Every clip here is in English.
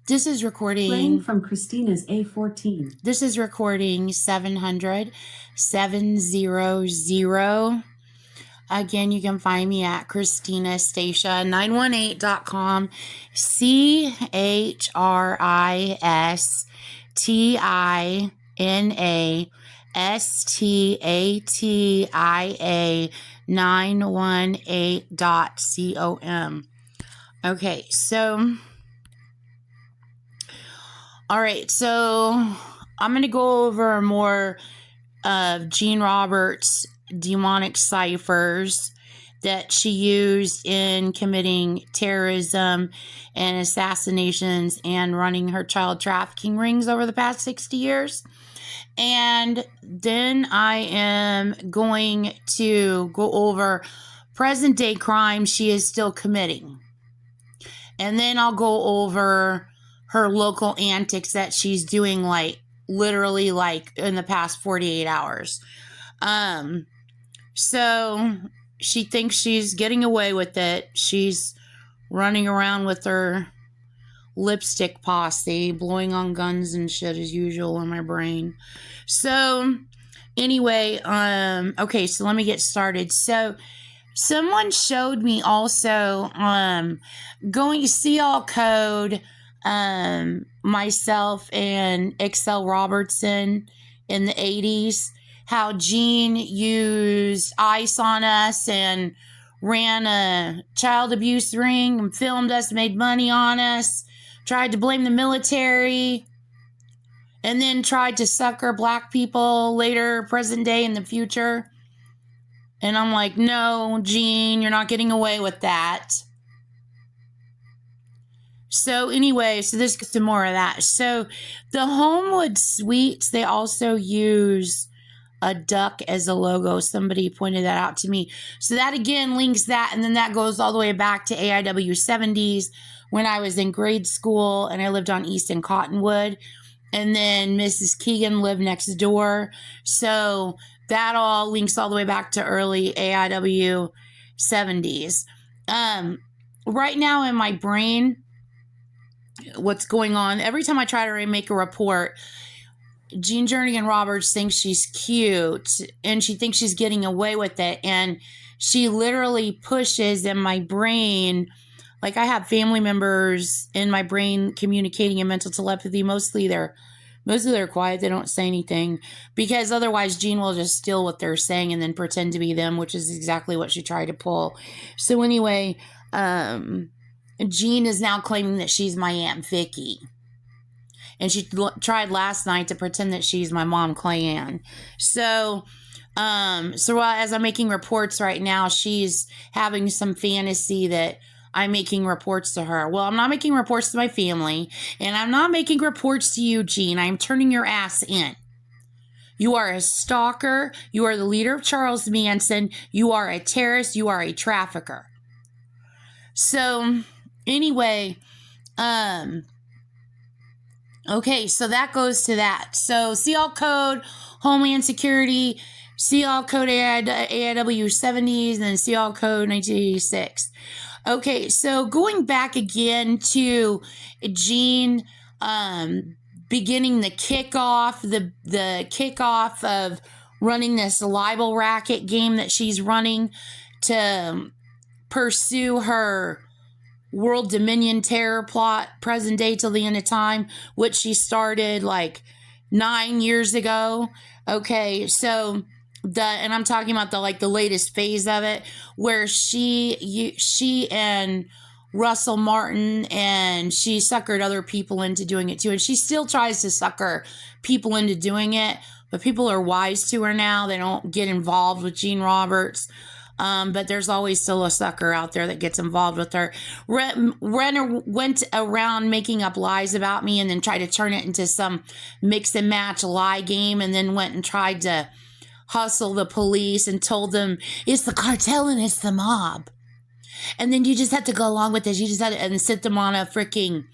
This is Playing recording. from Christina's A14. This is recording 700-700. Again, you can find me at Christina Stacia 918.com. CHRISTINASTATIA 918.com. Okay, so all right, so I'm going to go over more of Jean Roberts' demonic ciphers that she used in committing terrorism and assassinations and running her child trafficking rings over the past 60 years. And then I am going to go over present day crimes she is still committing. And then I'll go over her local antics that she's doing, like literally like in the past 48 hours. So she thinks she's getting away with it. She's running around with her lipstick posse, blowing on guns and shit as usual in my brain. So anyway, okay, so let me get started. So someone showed me also going to see all code, myself and Excel Robertson in the 80s, how Jean used ice on us and ran a child abuse ring and filmed us, made money on us, tried to blame the military, and then tried to sucker black people later, present day, in the future. And I'm like, no, Jean, you're not getting away with that. So anyway, so this gets to more of that. So the Homewood Suites, they also use a duck as a logo. Somebody pointed that out to me. So that again links that, and then that goes all the way back to AIW 70s when I was in grade school and I lived on East and Cottonwood. And then Mrs. Keegan lived next door. So that all links all the way back to early AIW 70s. Right now in my brain, what's going on, every time I try to make a report, Jean Jernigan Roberts thinks she's cute and she thinks she's getting away with it. And she literally pushes in my brain, like I have family members in my brain communicating in mental telepathy. Mostly they're quiet. They don't say anything because otherwise Jean will just steal what they're saying and then pretend to be them, which is exactly what she tried to pull. So anyway, Jean is now claiming that she's my Aunt Vicky. And she tried last night to pretend that she's my mom, Clayanne. So as I'm making reports right now, she's having some fantasy that I'm making reports to her. Well, I'm not making reports to my family, and I'm not making reports to you, Jean. I'm turning your ass in. You are a stalker. You are the leader of Charles Manson. You are a terrorist. You are a trafficker. So anyway, okay, so that goes to that. So see all code, Homeland Security, see all code AIW 70s, and then see all code 1986. Okay, so going back again to Jean, beginning the kickoff, the kickoff of running this libel racket game that she's running to pursue her world dominion terror plot, present day till the end of time, which she started like 9 years ago. Okay, so and I'm talking about the latest phase of it, where she and Russell Martin, and she suckered other people into doing it too, and she still tries to sucker people into doing it, but people are wise to her now. They don't get involved with Jean Roberts. But there's always still a sucker out there that gets involved with her. Renner went around making up lies about me and then tried to turn it into some mix and match lie game, and then went and tried to hustle the police and told them it's the cartel and it's the mob. And then you just have to go along with this. You just have to and sit them on a freaking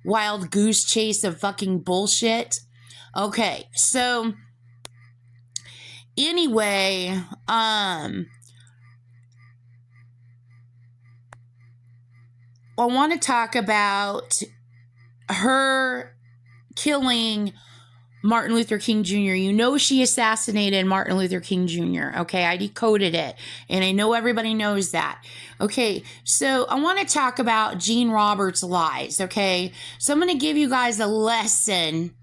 wild goose chase of fucking bullshit. Okay, so anyway, I want to talk about her killing Martin Luther King Jr. You know she assassinated Martin Luther King Jr. Okay, I decoded it, and I know everybody knows that. Okay, so I want to talk about Gene Roberts' lies. Okay, so I'm going to give you guys a lesson.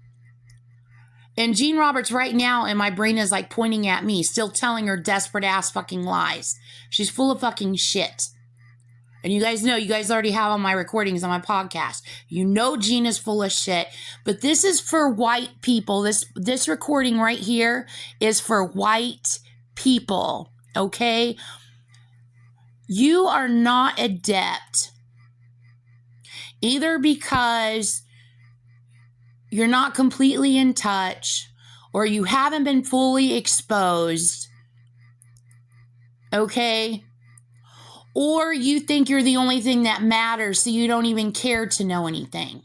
And Gene Roberts right now, and my brain is like pointing at me, still telling her desperate ass fucking lies. She's full of fucking shit. And you guys know, you guys already have all my recordings on my podcast. You know Gene is full of shit. But this is for white people. This recording right here is for white people. Okay? You are not adept. Either because you're not completely in touch, or you haven't been fully exposed. Okay? Or you think you're the only thing that matters, so you don't even care to know anything.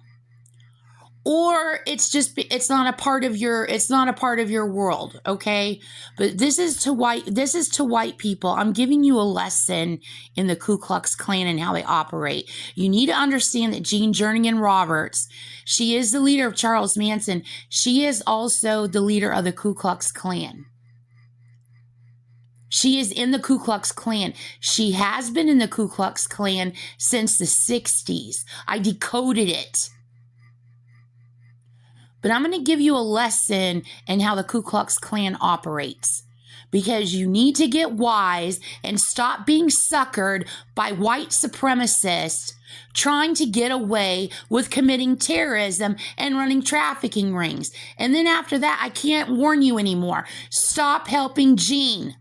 Or it's not a part of your world, okay? But this is to white people. I'm giving you a lesson in the Ku Klux Klan and how they operate. You need to understand that Jean Jernigan Roberts, she is the leader of Charles Manson. She is also the leader of the Ku Klux Klan. She is in the Ku Klux Klan. She has been in the Ku Klux Klan since the 60s. I decoded it. But I'm going to give you a lesson in how the Ku Klux Klan operates. Because you need to get wise and stop being suckered by white supremacists trying to get away with committing terrorism and running trafficking rings. And then after that, I can't warn you anymore. Stop helping Jean.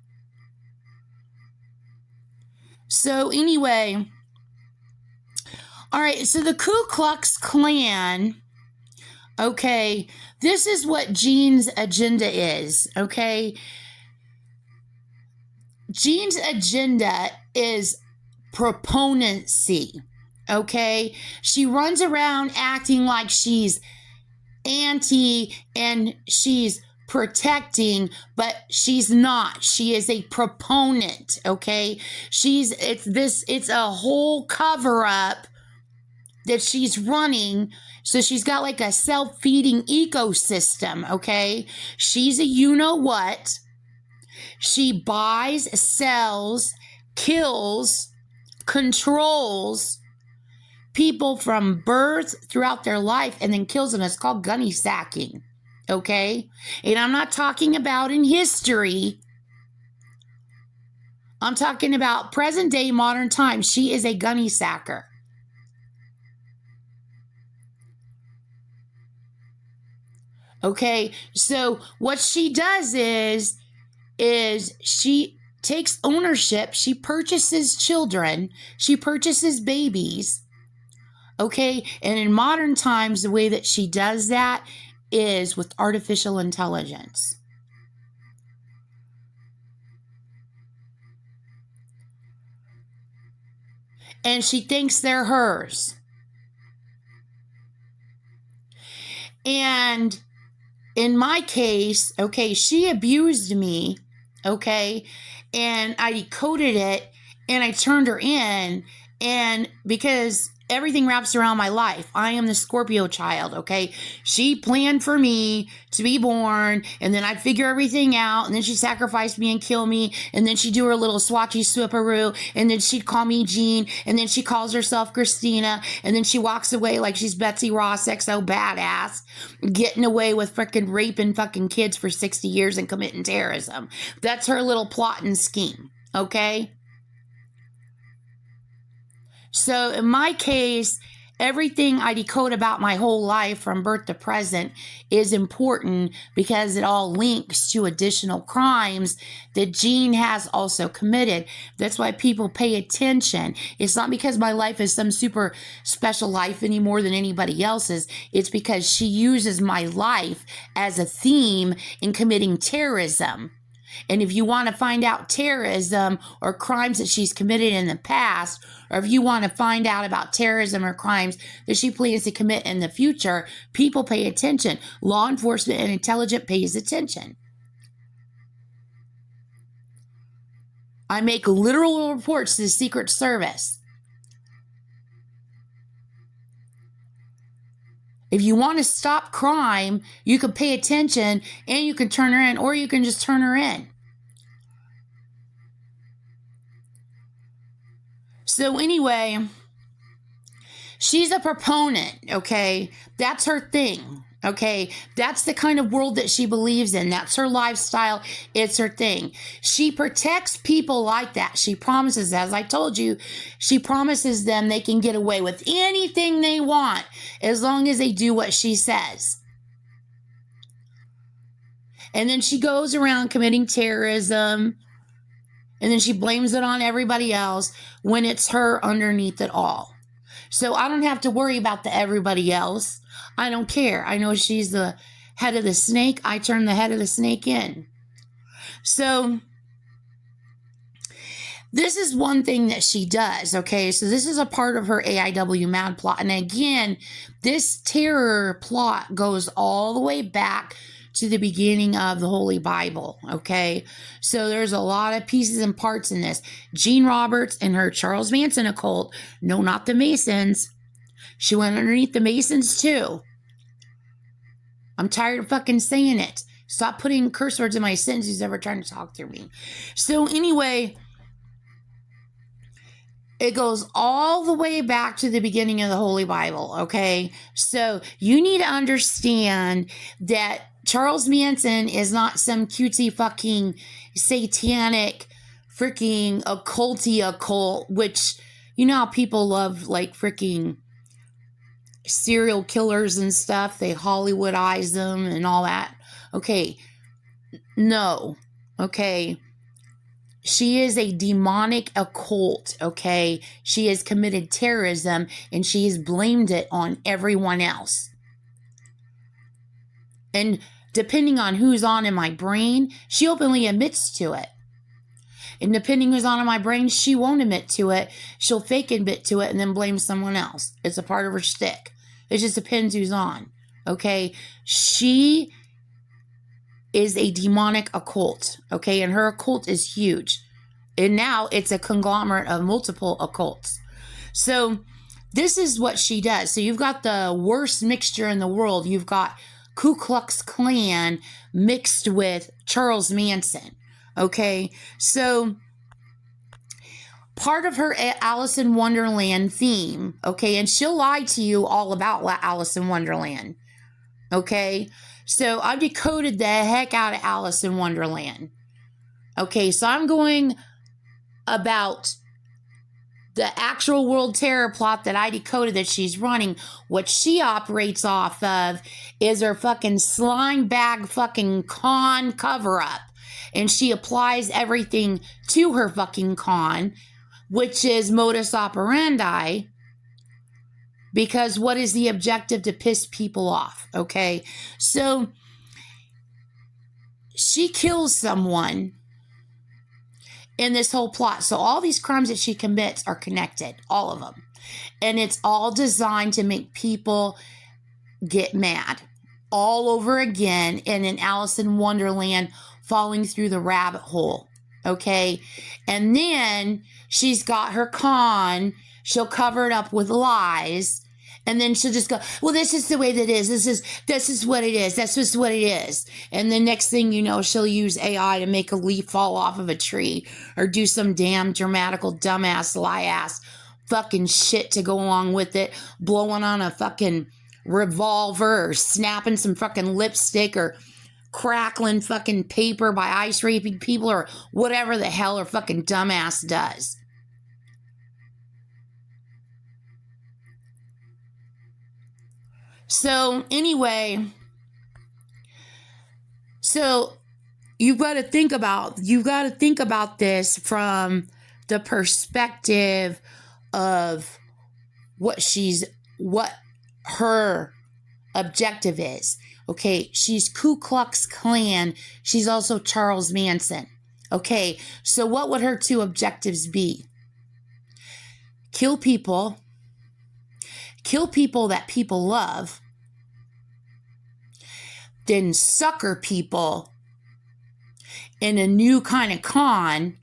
So anyway, all right, so the Ku Klux Klan, okay, this is what Jean's agenda is, okay? Jean's agenda is proponency, okay? She runs around acting like she's anti and she's protecting, but she's not. She is a proponent, okay? It's a whole cover up that she's running. So she's got like a self-feeding ecosystem, okay? She's a you-know-what. She buys, sells, kills, controls people from birth throughout their life and then kills them. It's called gunny sacking. Okay? And I'm not talking about in history. I'm talking about present day modern times. She is a gunny sacker. Okay? So what she does is she takes ownership. She purchases children. She purchases babies. Okay? And in modern times, the way that she does that is with artificial intelligence. And she thinks they're hers. And in my case, okay, she abused me, okay, and I decoded it and I turned her in, and because everything wraps around my life. I am the Scorpio child, okay? She planned for me to be born, and then I'd figure everything out, and then she'd sacrifice me and kill me, and then she'd do her little swatchy swipperoo, and then she'd call me Jean, and then she calls herself Christina, and then she walks away like she's Betsy Ross, XO badass, getting away with freaking raping fucking kids for 60 years and committing terrorism. That's her little plot and scheme, okay? So in my case, everything I decode about my whole life from birth to present is important because it all links to additional crimes that Jean has also committed. That's why people pay attention. It's not because my life is some super special life any more than anybody else's. It's because she uses my life as a theme in committing terrorism. And if you want to find out terrorism or crimes that she's committed in the past, or if you want to find out about terrorism or crimes that she plans to commit in the future, people pay attention. Law enforcement and intelligence pays attention. I make literal reports to the Secret Service. If you want to stop crime, you can pay attention and you can turn her in, or you can just turn her in. So anyway, she's a proponent, okay? That's her thing, okay? That's the kind of world that she believes in. That's her lifestyle. It's her thing. She protects people like that. She promises, as I told you, she promises them they can get away with anything they want as long as they do what she says. And then she goes around committing terrorism, and then she blames it on everybody else when it's her underneath it all. So I don't have to worry about the everybody else. I don't care. I know she's the head of the snake. I turn the head of the snake in. So this is one thing that she does, okay? So this is a part of her AIW mad plot. And again, this terror plot goes all the way back to the beginning of the Holy Bible, okay? So there's a lot of pieces and parts in this. Jean Roberts and her Charles Manson occult, no, not the Masons. She went underneath the Masons too. I'm tired of fucking saying it. Stop putting curse words in my sentence who's ever trying to talk through me. So anyway, it goes all the way back to the beginning of the Holy Bible, okay? So you need to understand that Charles Manson is not some cutesy fucking satanic freaking occulty occult, which, you know how people love like freaking serial killers and stuff. They Hollywoodize them and all that. Okay. No. Okay. She is a demonic occult, okay? She has committed terrorism and she has blamed it on everyone else. And depending on who's on in my brain, she openly admits to it. And depending who's on in my brain, she won't admit to it. She'll fake admit to it and then blame someone else. It's a part of her shtick. It just depends who's on, okay? She is a demonic occult, okay? And her occult is huge. And now it's a conglomerate of multiple occults. So this is what she does. So you've got the worst mixture in the world. You've got Ku Klux Klan mixed with Charles Manson, okay? So part of her Alice in Wonderland theme, okay? And she'll lie to you all about Alice in Wonderland, okay? So I've decoded the heck out of Alice in Wonderland. Okay, so I'm going about the actual world terror plot that I decoded that she's running. What she operates off of is her fucking slime bag fucking con cover up. And she applies everything to her fucking con, which is modus operandi. Because what is the objective? To piss people off, okay? So she kills someone in this whole plot. So all these crimes that she commits are connected, all of them. And it's all designed to make people get mad all over again and in Alice in Wonderland falling through the rabbit hole, okay? And then she's got her con. She'll cover it up with lies. And then she'll just go, well, this is the way that it is. This is what it is. That's just what it is. And the next thing you know, she'll use AI to make a leaf fall off of a tree or do some damn dramatical, dumbass, lie-ass fucking shit to go along with it, blowing on a fucking revolver or snapping some fucking lipstick or crackling fucking paper by ice raping people or whatever the hell her fucking dumbass does. So anyway, so you've got to think about this from the perspective of what her objective is. Okay, she's Ku Klux Klan. She's also Charles Manson. Okay, so what would her two objectives be? Kill people that people love, then sucker people in a new kind of con,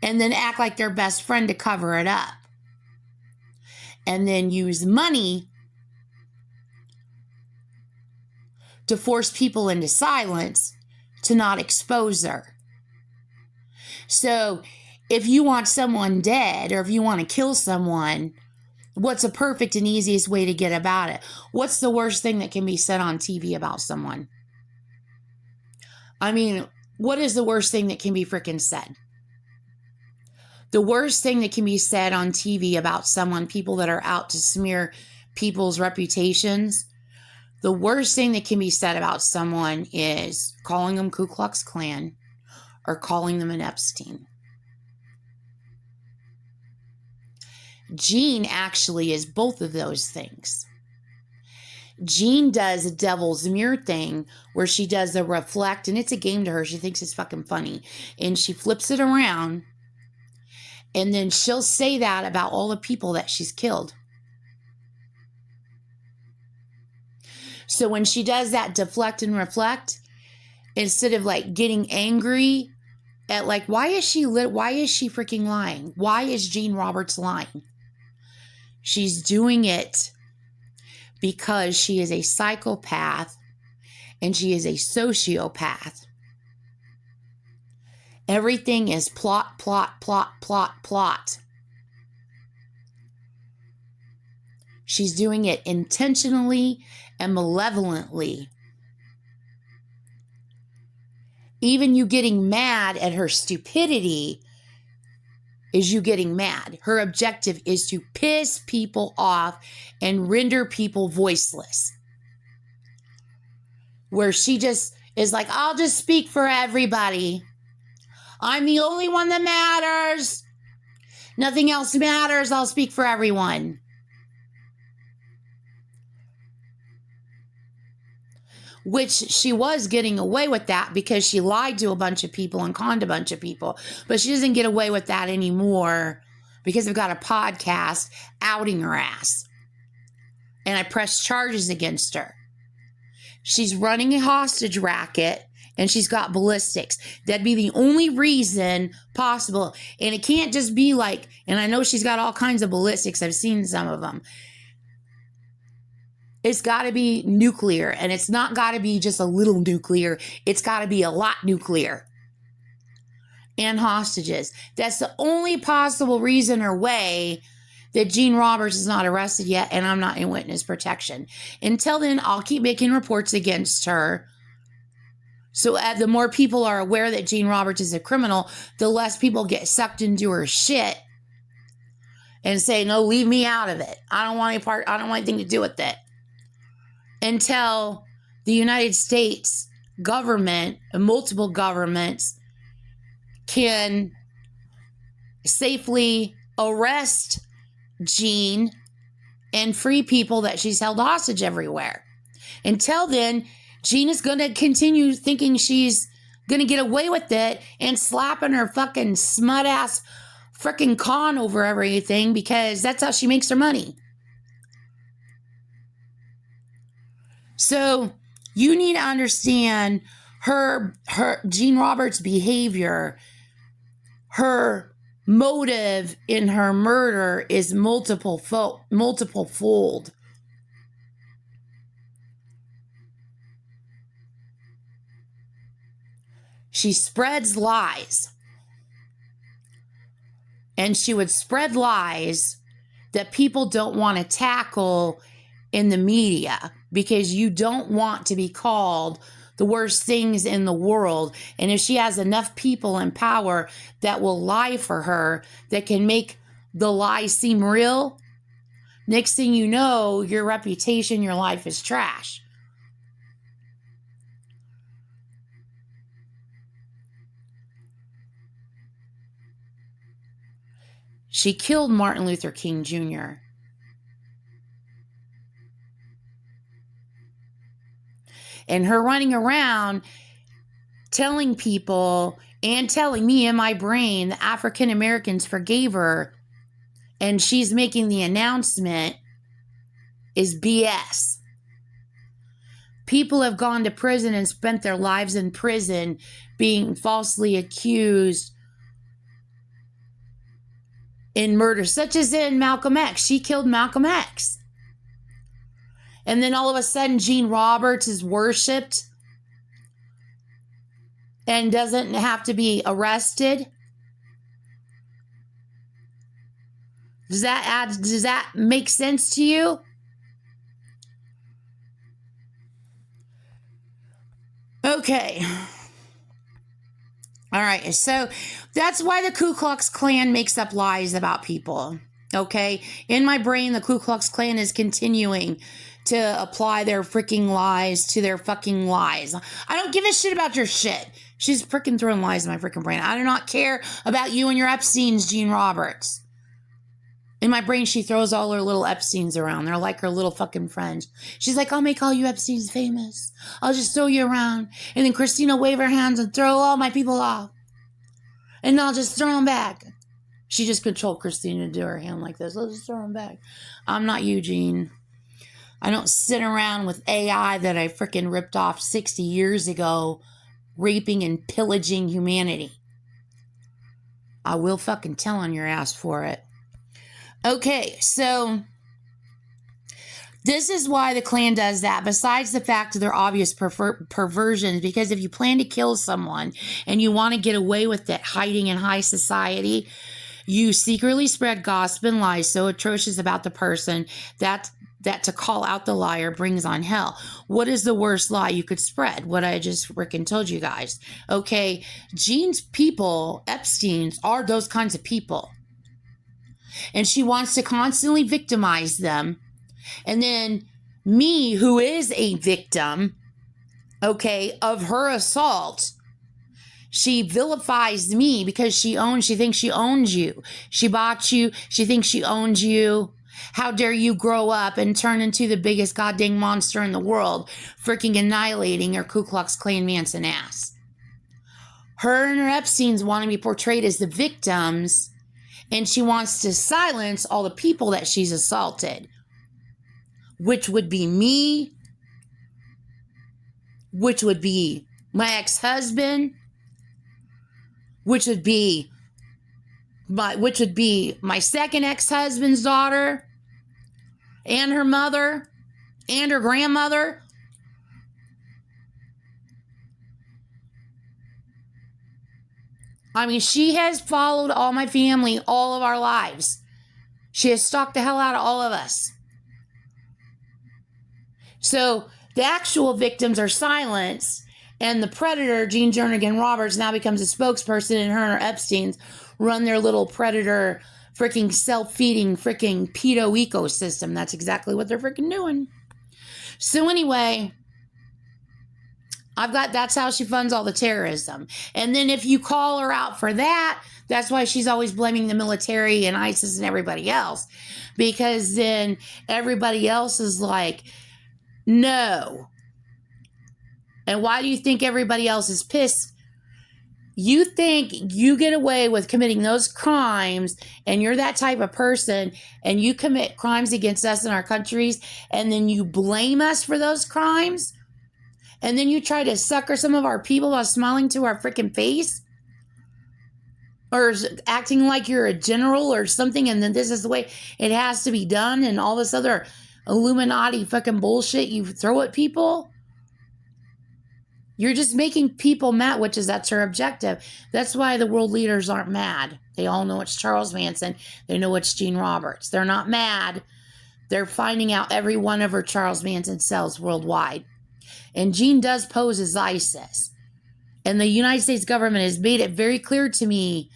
and then act like their best friend to cover it up. And then use money to force people into silence to not expose her. So if you want someone dead or if you want to kill someone, what's a perfect and easiest way to get about it? What's the worst thing that can be said on TV about someone? I mean, what is the worst thing that can be freaking said? The worst thing that can be said on TV about someone, people that are out to smear people's reputations, the worst thing that can be said about someone is calling them Ku Klux Klan or calling them an Epstein. Jean actually is both of those things. Jean does a devil's mirror thing where she does a reflect, and it's a game to her. She thinks it's fucking funny. And she flips it around, and then she'll say that about all the people that she's killed. So when she does that deflect and reflect, instead of like getting angry at like, why is she freaking lying? Why is Jean Roberts lying? She's doing it because she is a psychopath and she is a sociopath. Everything is plot, plot, plot, plot, plot. She's doing it intentionally and malevolently. Even you getting mad at her stupidity is you getting mad. Her objective is to piss people off and render people voiceless. Where she just is like, I'll just speak for everybody. I'm the only one that matters. Nothing else matters. I'll speak for everyone. Which she was getting away with that because she lied to a bunch of people and conned a bunch of people. But she doesn't get away with that anymore because they've got a podcast outing her ass. And I pressed charges against her. She's running a hostage racket and she's got ballistics. That'd be the only reason possible. And it can't just be like, and I know she's got all kinds of ballistics. I've seen some of them. It's got to be nuclear, and it's not got to be just a little nuclear. It's got to be a lot nuclear. And hostages. That's the only possible reason or way that Jean Roberts is not arrested yet, and I'm not in witness protection. Until then, I'll keep making reports against her. So the more people are aware that Jean Roberts is a criminal, the less people get sucked into her shit and say, no, leave me out of it. I don't want any part. I don't want anything to do with it. Until the United States government and multiple governments can safely arrest Jean and free people that she's held hostage everywhere. Until then, Jean is going to continue thinking she's going to get away with it and slapping her fucking smut-ass freaking con over everything because that's how she makes her money. So you need to understand her Jean Roberts' behavior. Her motive in her murder is multiple fold. She spreads lies. And she would spread lies that people don't want to tackle in the media because you don't want to be called the worst things in the world. And if she has enough people in power that will lie for her, that can make the lie seem real, next thing you know, your reputation, your life is trash. She killed Martin Luther King Jr. And her running around telling people and telling me in my brain that African Americans forgave her and she's making the announcement is BS. People have gone to prison and spent their lives in prison being falsely accused in murder, such as in Malcolm X. She killed Malcolm X. And then all of a sudden, Gene Roberts is worshipped and doesn't have to be arrested. Does that make sense to you? Okay. All right. So that's why the Ku Klux Klan makes up lies about people. Okay. In my brain, the Ku Klux Klan is continuing to apply their freaking lies to their fucking lies. I don't give a shit about your shit. She's freaking throwing lies in my freaking brain. I do not care about you and your Epstein's, Gene Roberts. In my brain, she throws all her little Epsteins around. They're like her little fucking friends. She's like, I'll make all you Epsteins famous. I'll just throw you around. And then Christina will wave her hands and throw all my people off. And I'll just throw them back. She just controlled Christina to do her hand like this. I'll just throw them back. I'm not Eugene. I don't sit around with AI that I freaking ripped off 60 years ago, raping and pillaging humanity. I will fucking tell on your ass for it. Okay, so this is why the Klan does that, besides the fact of their obvious perversions, because if you plan to kill someone and you want to get away with it hiding in high society, you secretly spread gossip and lies so atrocious about the person that to call out the liar brings on hell. What is the worst lie you could spread? What I just freaking told you guys. Okay, Gene's people, Epstein's, are those kinds of people. And she wants to constantly victimize them. And then me, who is a victim, okay, of her assault, she vilifies me because she thinks she owns you. She bought you. She thinks she owns you. How dare you grow up and turn into the biggest goddamn monster in the world, freaking annihilating her Ku Klux Klan Manson ass. Her and her Epstein's want to be portrayed as the victims, and she wants to silence all the people that she's assaulted, which would be me, which would be my ex-husband, which would be my second ex-husband's daughter, and her mother, and her grandmother. I mean, she has followed all my family all of our lives. She has stalked the hell out of all of us. So the actual victims are silenced, and the predator, Gene Jernigan Roberts, now becomes a spokesperson, and her and her Epstein's run their little predator freaking self-feeding freaking pedo ecosystem. That's exactly what they're freaking doing. So anyway, that's how she funds all the terrorism. And then if you call her out for that, that's why she's always blaming the military and ISIS and everybody else. Because then everybody else is like, no. And why do you think everybody else is pissed? You think you get away with committing those crimes, and you're that type of person, and you commit crimes against us in our countries, and then you blame us for those crimes, and then you try to sucker some of our people while smiling to our freaking face, or acting like you're a general or something, and then this is the way it has to be done, and all this other Illuminati fucking bullshit you throw at people. You're just making people mad, that's her objective. That's why the world leaders aren't mad. They all know it's Charles Manson. They know it's Gene Roberts. They're not mad. They're finding out every one of her Charles Manson cells worldwide. And Gene does pose as ISIS. And the United States government has made it very clear to me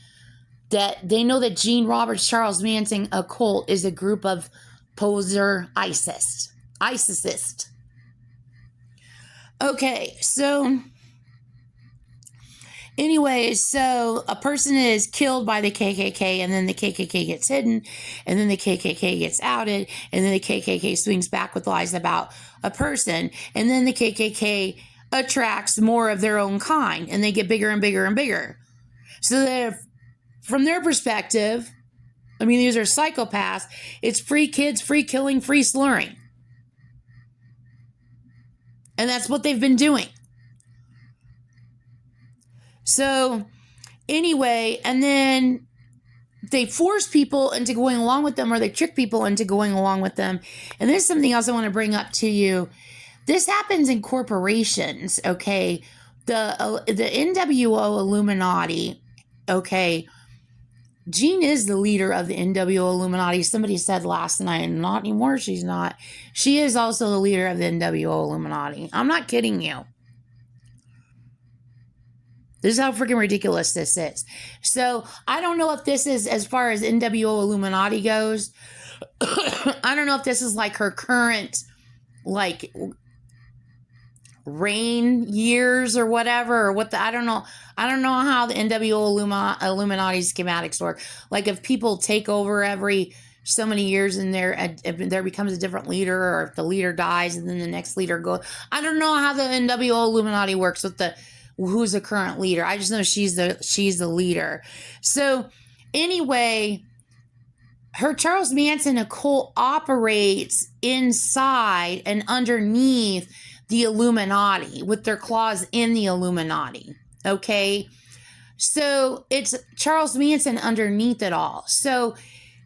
that they know that Gene Roberts, Charles Manson occult is a group of poser ISISist. Okay, so anyway, so a person is killed by the KKK, and then the KKK gets hidden, and then the KKK gets outed, and then the KKK swings back with lies about a person, and then the KKK attracts more of their own kind, and they get bigger and bigger and bigger. So that from their perspective, I mean, these are psychopaths. It's free kids, free killing, free slurring. And that's what they've been doing. So, anyway, and then they force people into going along with them, or they trick people into going along with them. And this is something else I want to bring up to you. This happens in corporations, okay? The NWO Illuminati, okay? Jean is the leader of the NWO Illuminati. Somebody said last night, not anymore, she's not. She is also the leader of the NWO Illuminati. I'm not kidding you. This is how freaking ridiculous this is. So I don't know if this is, as far as NWO Illuminati goes, I don't know if this is like her current, like, reign years or whatever, or what the, I don't know how the NWO Illuminati schematics work. Like, if people take over every so many years and there becomes a different leader, or if the leader dies and then the next leader goes. I don't know how the NWO Illuminati works with who's the current leader. I just know she's the leader. So anyway, her Charles Manson occult operates inside and underneath the Illuminati, with their claws in the Illuminati. Okay. So it's Charles Manson underneath it all. So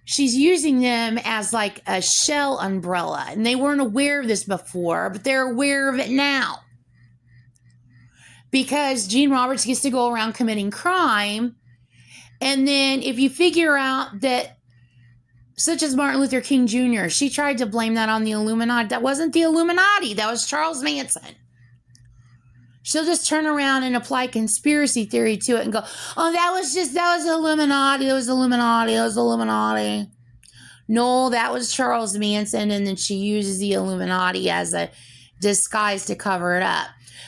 she's using them as like a shell umbrella, and they weren't aware of this before, but they're aware of it now. Because Gene Roberts gets to go around committing crime. And then if you figure out that, such as Martin Luther King Jr., she tried to blame that on the Illuminati. That wasn't the Illuminati. That was Charles Manson. She'll just turn around and apply conspiracy theory to it and go, oh, that was Illuminati. It was Illuminati. It was Illuminati. No, that was Charles Manson. And then she uses the Illuminati as a disguise to cover it up.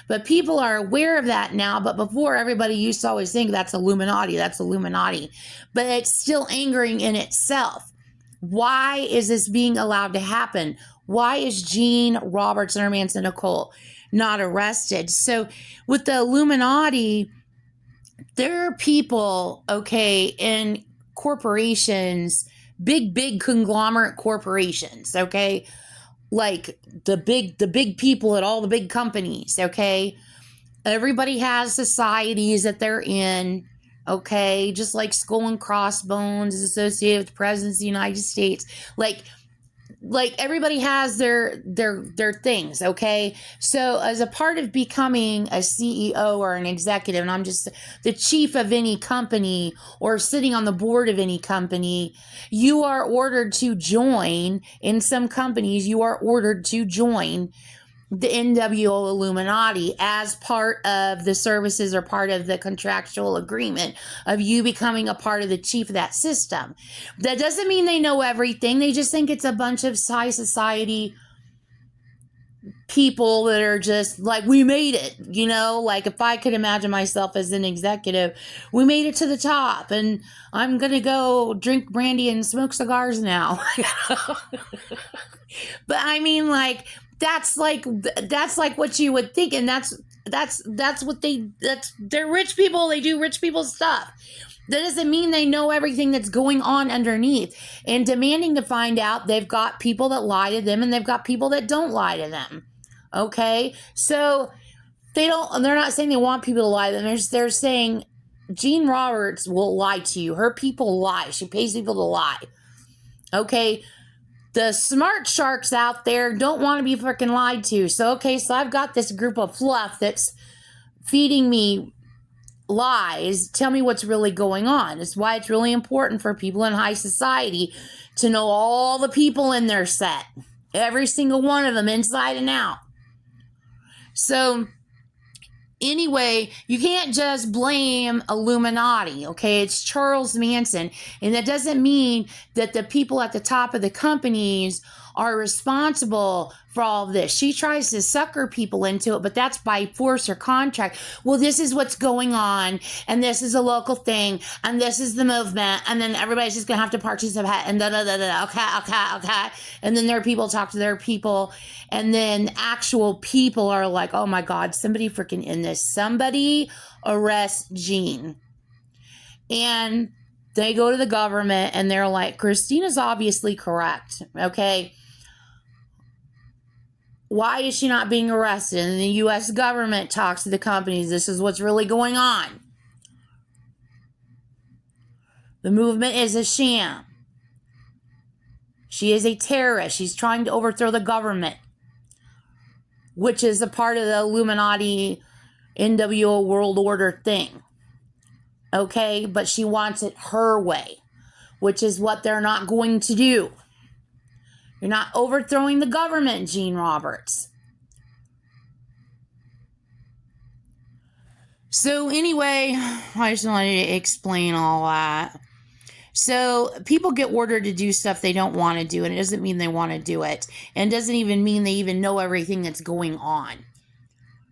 But people are aware of that now. But before, everybody used to always think that's Illuminati. That's Illuminati. But it's still angering in itself. Why is this being allowed to happen? Why is Gene Roberts and her Manson occult not arrested? So with the Illuminati, there are people, okay, in corporations, big conglomerate corporations, okay? Like the big people at all the big companies, okay? Everybody has societies that they're in, okay? Just like Skull and Crossbones is associated with the President of the United States. Like everybody has their things, okay? So as a part of becoming a CEO or an executive, and I'm just the chief of any company or sitting on the board of any company, you are ordered to join, in some companies, you are ordered to join the NWO Illuminati as part of the services or part of the contractual agreement of you becoming a part of the chief of that system. That doesn't mean they know everything. They just think it's a bunch of high society people that are just like, we made it, you know, like if I could imagine myself as an executive, we made it to the top and I'm going to go drink brandy and smoke cigars now. But I mean, like, that's like what you would think. And that's what they're rich people. They do rich people stuff. That doesn't mean they know everything that's going on underneath. And demanding to find out, they've got people that lie to them and they've got people that don't lie to them. Okay? So they're not saying they want people to lie to them. They're saying Gene Roberts will lie to you. Her people lie. She pays people to lie. Okay? The smart sharks out there don't want to be freaking lied to. So, okay, so I've got this group of fluff that's feeding me lies. Tell me what's really going on. It's why it's really important for people in high society to know all the people in their set. Every single one of them, inside and out. So, anyway, you can't just blame Illuminati, okay? It's Charles Manson. And that doesn't mean that the people at the top of the companies are responsible for all of this. She tries to sucker people into it, but that's by force or contract. Well, this is what's going on, and this is a local thing, and this is the movement, and then everybody's just going to have to participate, and da-da-da-da, okay. And then their people talk to their people, and then actual people are like, oh my God, somebody freaking in this. Somebody arrest Gene. And they go to the government, and they're like, Christina's obviously correct, okay? Why is she not being arrested? And the U.S. government talks to the companies. This is what's really going on. The movement is a sham. She is a terrorist. She's trying to overthrow the government, which is a part of the Illuminati NWO world order thing. Okay, but she wants it her way, which is what they're not going to do. You're not overthrowing the government, Gene Roberts. So anyway, I just wanted to explain all that. So people get ordered to do stuff they don't want to do, and it doesn't mean they want to do it. And it doesn't even mean they even know everything that's going on.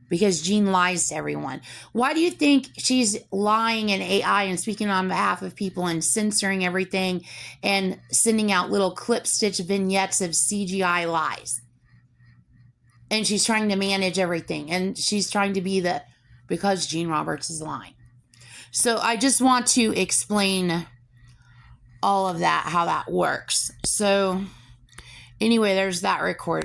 Because Jean lies to everyone. Why do you think she's lying in AI and speaking on behalf of people and censoring everything and sending out little clip-stitch vignettes of CGI lies? And she's trying to manage everything. And she's trying to be because Gene Roberts is lying. So I just want to explain all of that, how that works. So anyway, there's that recording.